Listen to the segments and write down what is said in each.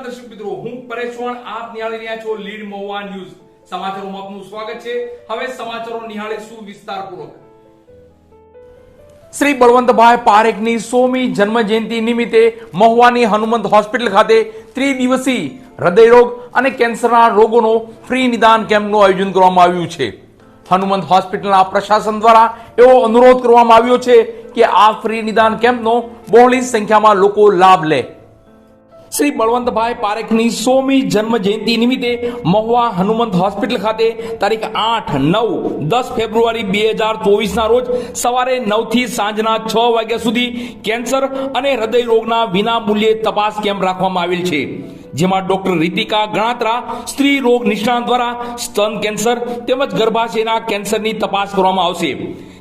દર્શક મિત્રો, હું પરેશ ચૌહાણ, આપ નિહાળી રહ્યા છો લીડ મહુવા ન્યૂઝ. સમાચારોમાં આપનું સ્વાગત છે. હવે સમાચારો નિહાળીશું વિસ્તારપૂર્વક. શ્રી બળવંતભાઈ પારેખની 100મી જન્મ જયંતિ નિમિત્તે મહુવાની હનુમંત હોસ્પિટલ ખાતે ત્રિદિવસીય હૃદયરોગ અને કેન્સરના રોગોનો ફ્રી નિદાન કેમ્પનું આયોજન કરવામાં આવ્યું છે. હનુમંત હોસ્પિટલના પ્રશાસન દ્વારા એવો અનુરોધ કરવામાં આવ્યો છે કે આ ફ્રી નિદાન કેમ્પનો બહોળી સંખ્યામાં લોકો લાભ લે. શ્રી બળવંતભાઈ પારેખની 100મી જન્મ જયંતિ નિમિત્તે મહુવા હનુમંત હોસ્પિટલ ખાતે તારીખ 8, 9, 10 ફેબ્રુઆરી 2024 ના રોજ સવારે 9 થી સાંજના 6 વાગ્યા સુધી કેન્સર અને હૃદય રોગના વિના મૂલ્યે તપાસ કેમ્પ રાખવામાં આવેલ છે, જેમાં ડોક્ટર રીતિકા ગણાત્રા સ્ત્રી રોગ નિષ્ણાત દ્વારા સ્તન કેન્સર તેમજ ગર્ભાશયના કેન્સરની તપાસ કરવામાં આવશે.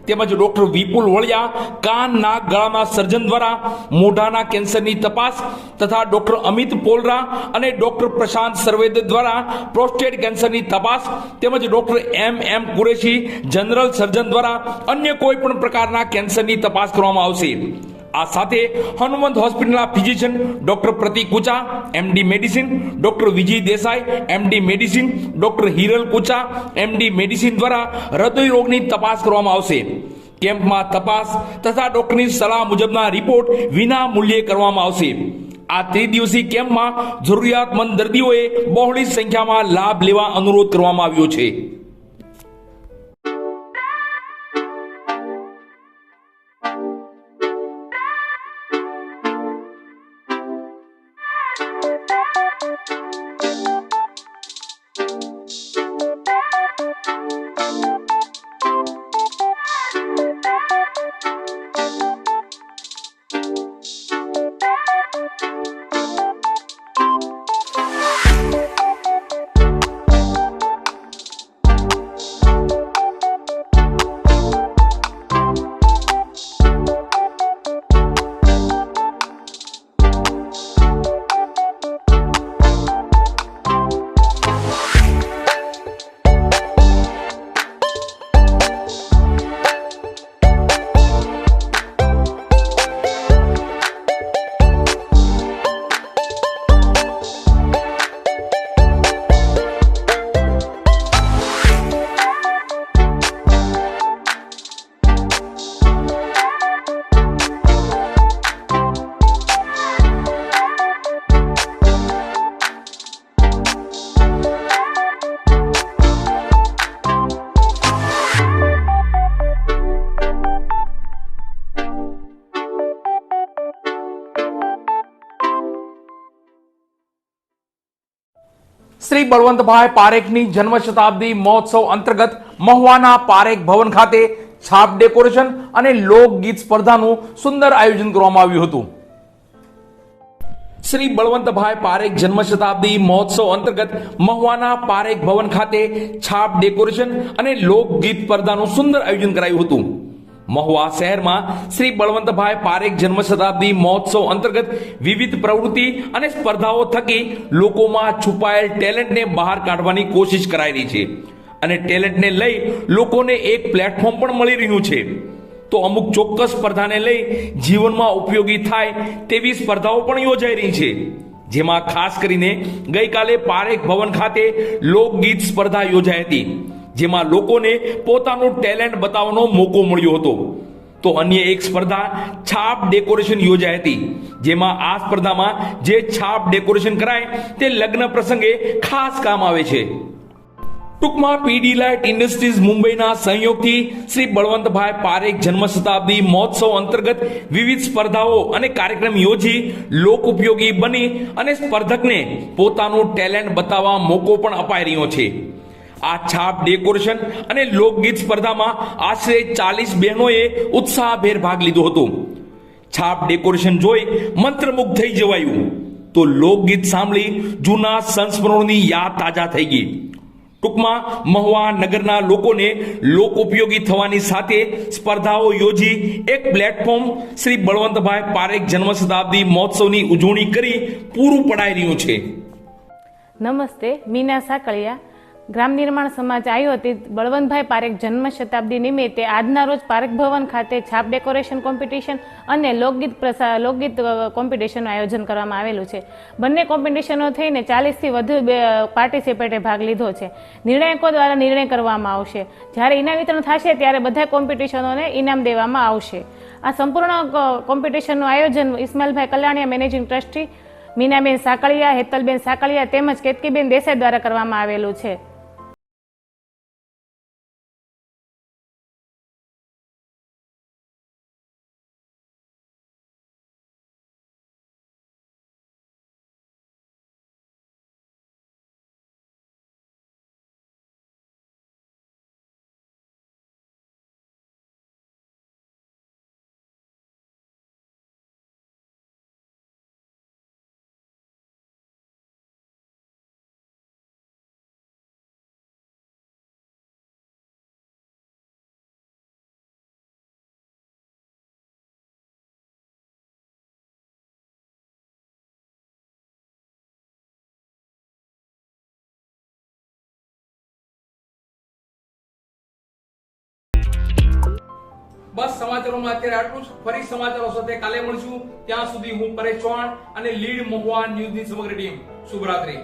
તેમજ ડોક્ટર વિપુલ વળિયા કાન નાક ગળાના સર્જન દ્વારા મોઢાના કેન્સરની તપાસ તથા ડોક્ટર અમિત પોલરા અને ડોક્ટર પ્રશાંત સર્વેદ દ્વારા પ્રોસ્ટેટ કેન્સરની તપાસ તેમજ ડોક્ટર એમ કુરેશી જનરલ સર્જન દ્વારા અન્ય કોઈ પણ પ્રકારના કેન્સરની તપાસ કરવામાં આવશે. આ સાથે હનુમંત હોસ્પિટલના physician doctor Pratik Kucha MD medicine, doctor Vijay Desai MD medicine, doctor Hiral Kucha MD medicine દ્વારા હૃદય રોગની તપાસ કરવામાં આવશે. કેમ્પમાં તપાસ તથા ડોક્ટરની સલાહ મુજબના રિપોર્ટ વિના મૂલ્યે કરવામાં આવશે. આ ત્રિદિવસીય કેમ્પમાં જરૂરિયાતમંદ દર્દીઓએ બહોળી સંખ્યામાં લાભ લેવા અનુરોધ કરવામાં આવ્યો છે. શ્રી બળવંતભાઈ પારેખની જન્મ શતાબ્દી મહોત્સવ અંતર્ગત મહુવાના પારેખ ભવન ખાતે છાપ ડેકોરેશન અને લોકગીત સ્પર્ધાનું સુંદર આયોજન કરવામાં આવ્યું હતું. શ્રી બળવંતભાઈ પારેખ જન્મ શતાબ્દી મહોત્સવ અંતર્ગત મહુવાના પારેખ ભવન ખાતે છાપ ડેકોરેશન અને લોકગીત સ્પર્ધાનું સુંદર આયોજન કરાયું હતું. મહુવા શહેરમાં શ્રી બળવંતભાઈ પારેખ જન્મ શતાબ્દી મહોત્સવ અંતર્ગત વિવિધ પ્રવૃત્તિ અને સ્પર્ધાઓ થકી લોકોમાં છુપાયેલ ટેલેન્ટને બહાર કાઢવાની કોશિશ કરાઈ રહી છે અને ટેલેન્ટને લઈ લોકોને એક પ્લેટફોર્મ પણ મળી રહ્યું છે. તો અમુક ચોક્કસ સ્પર્ધાને લઈ જીવનમાં ઉપયોગી થાય તેવી સ્પર્ધાઓ પણ યોજાઈ રહી છે, જેમાં ખાસ કરીને ગઈકાલે પારેખ ભવન ખાતે લોકગીત સ્પર્ધા યોજાઈ હતી, જેમાં લોકોને પોતાનું ટેલેન્ટ બતાવવાનો મોકો મળ્યો હતો. તો અન્ય એક સ્પર્ધા છાપ ડેકોરેશન યોજાઈ હતી, જેમાં આ સ્પર્ધામાં જે છાપ ડેકોરેશન કરાય તે લગ્ન પ્રસંગે ખાસ કામ આવે છે. ટૂંકમાં પીડીલાઇટ ઇન્ડસ્ટ્રીઝ મુંબઈના સહયોગથી શ્રી બળવંતભાઈ પારેખ જન્મ શતાબ્દી મહોત્સવ અંતર્ગત વિવિધ સ્પર્ધાઓ અને કાર્યક્રમ યોજી લોક ઉપયોગી બની અને સ્પર્ધકને પોતાનું ટેલેન્ટ બતાવવા મોકો પણ અપાઈ રહ્યો છે. આ છાપ ડેકોરેશન અને લોકગીત સ્પર્ધામાં આશરે 40 બહેનોએ ઉત્સાહભેર ભાગ લીધો હતો. છાપ ડેકોરેશન જોઈ મંત્રમુગ્ધ થઈ જવાયું, તો લોકગીત સાંભળી જૂના સંસ્મરણોની યાદ તાજા થઈ ગઈ. ટૂંકમાં મહુવા નગરના લોકોને લોક ઉપયોગી થવાની સાથે સ્પર્ધાઓ યોજી એક પ્લેટફોર્મ શ્રી બળવંતભાઈ પારેખ જન્મ શતાબ્દી મહોત્સવની ઉજવણી કરી પૂરું પડાઈ રહ્યું છે. નમસ્તે, મીના સાકળિયા, ગ્રામ નિર્માણ સમાજ આયોજિત બળવંતભાઈ પારેખ જન્મ શતાબ્દી નિમિત્તે આજના રોજ પારેખ ભવન ખાતે છાપ ડેકોરેશન કોમ્પિટિશન અને લોકગીત કોમ્પિટિશનનું આયોજન કરવામાં આવેલું છે. બંને કોમ્પિટિશનો થઈને 40થી વધુ પાર્ટિસિપેટે ભાગ લીધો છે. નિર્ણાયકો દ્વારા નિર્ણય કરવામાં આવશે. જ્યારે ઇનામ વિતરણ થશે ત્યારે બધા કોમ્પિટિશનોને ઇનામ દેવામાં આવશે. આ સંપૂર્ણ કોમ્પિટિશનનું આયોજન ઇસ્માઇલભાઈ કલ્યાણીયા મેનેજિંગ ટ્રસ્ટી, મીનાબેન સાકળિયા, હેતલબેન સાકળિયા તેમજ કેતકીબેન દેસાઈ દ્વારા કરવામાં આવેલું છે. બસ સમાચારોમાં અત્યારે આટલું જ. ફરી સમાચારો સાથે કાલે મળશું. ત્યાં સુધી હું પરેશ ચૌહાણ અને લીડ મહુવા ન્યૂઝની સમગ્ર ટીમ શુભરાત્રી.